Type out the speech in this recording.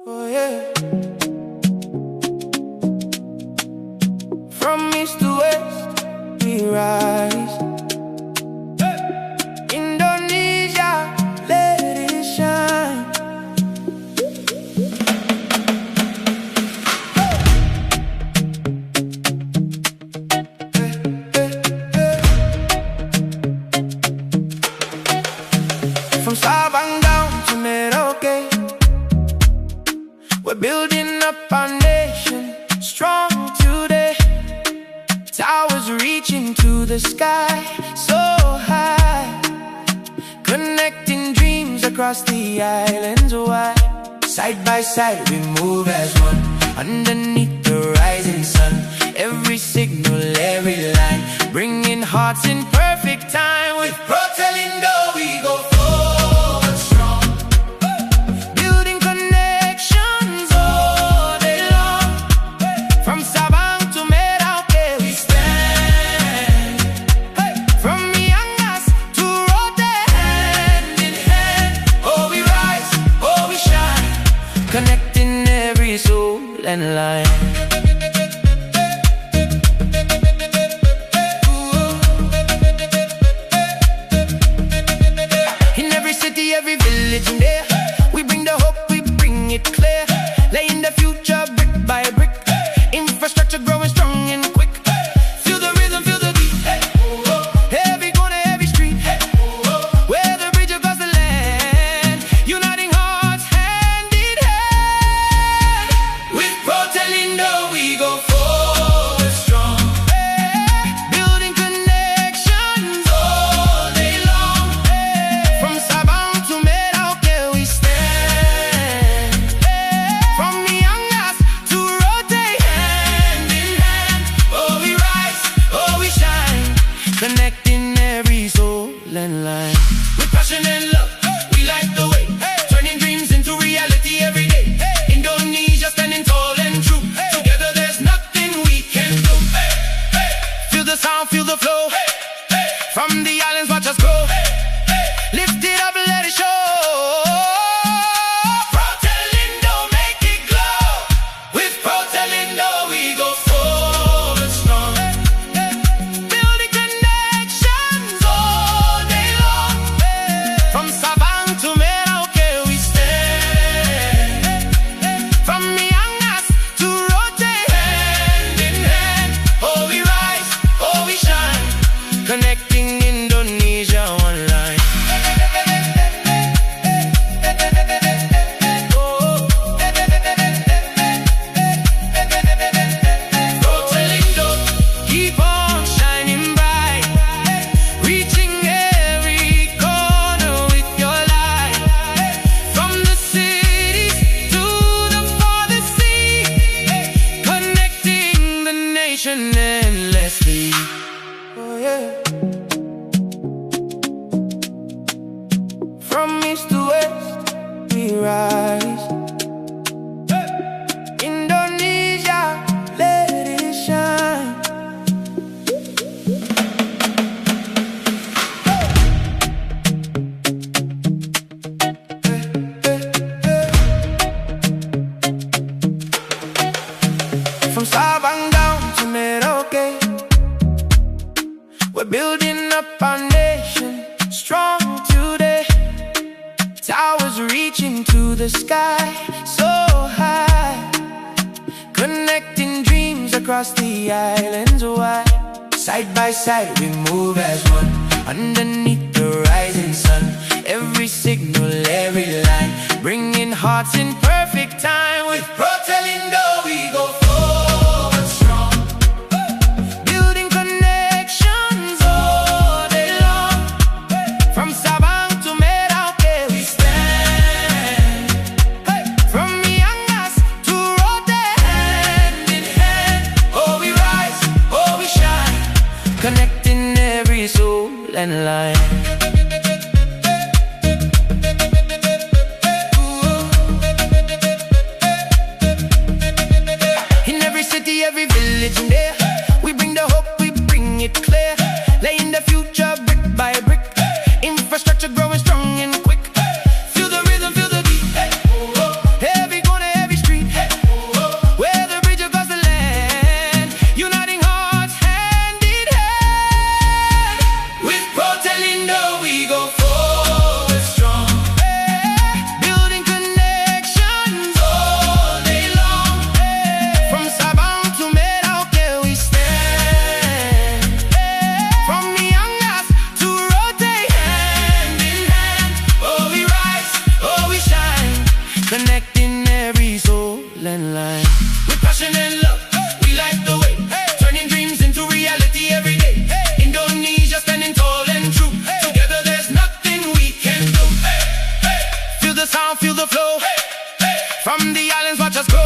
Oh yeah. From east to west, we rise. Indonesia, let it shine. From Sabang down to Merauke, we're building up our nation, strong today. Towers reaching to the sky, so high, connecting dreams across the islands wide. Side by side we move as one, underneath the rising sun. Every signal, every line, bringing hearts in perfect time. With Protelindo we go forward strong, building connections all day long. From Sabang to Merauke we stand, from Miangas to Rote, hand in hand. Oh we rise, oh we shine, connecting every soul and line. Every village in there, we bring the hope, we bring it clear. Laying the future brick by brick, infrastructure growing strong and quick. Feel the rhythm, feel the beat. Every corner, every street, where the bridge across the land, uniting hearts hand in hand. With Protelindo we go forward strong, building connections all day long. From Sabang connecting every soul and line. With passion and love, we light the way, turning dreams into reality every day. Indonesia standing tall and true, together there's nothing we can do. Feel the sound, feel the flow, from the islands watch us grow. Lift it up, let it show. Protelindo, make it glow. With Protelindo we go forward strong, building connections all day long. From Sabang to Merauke we stand, from Miangas to Rote, hand in hand. Oh we rise, oh we shine, connecting Indonesia one line. Protelindo, keep on shining bright, reaching every corner with your light. From the cities to the farthest sea, connecting the nation endlessly. Oh yeah. From east to west we rise. Indonesia, let it shine. From Sabang down to Merauke, we're building up our nation, strong today. Towers reaching to the sky, so high, connecting dreams across the islands wide. Side by side we move as one, underneath the rising sun. Every signal, every line, bringing hearts in perfect time. With Protelindo we go forward strong, building connections all day long. From Sabang to Merauke we stand, from Miangas to Rote, hand in hand. Oh we rise, oh we shine, connecting every soul and line. sound, feel the flow. From the islands, watch us go.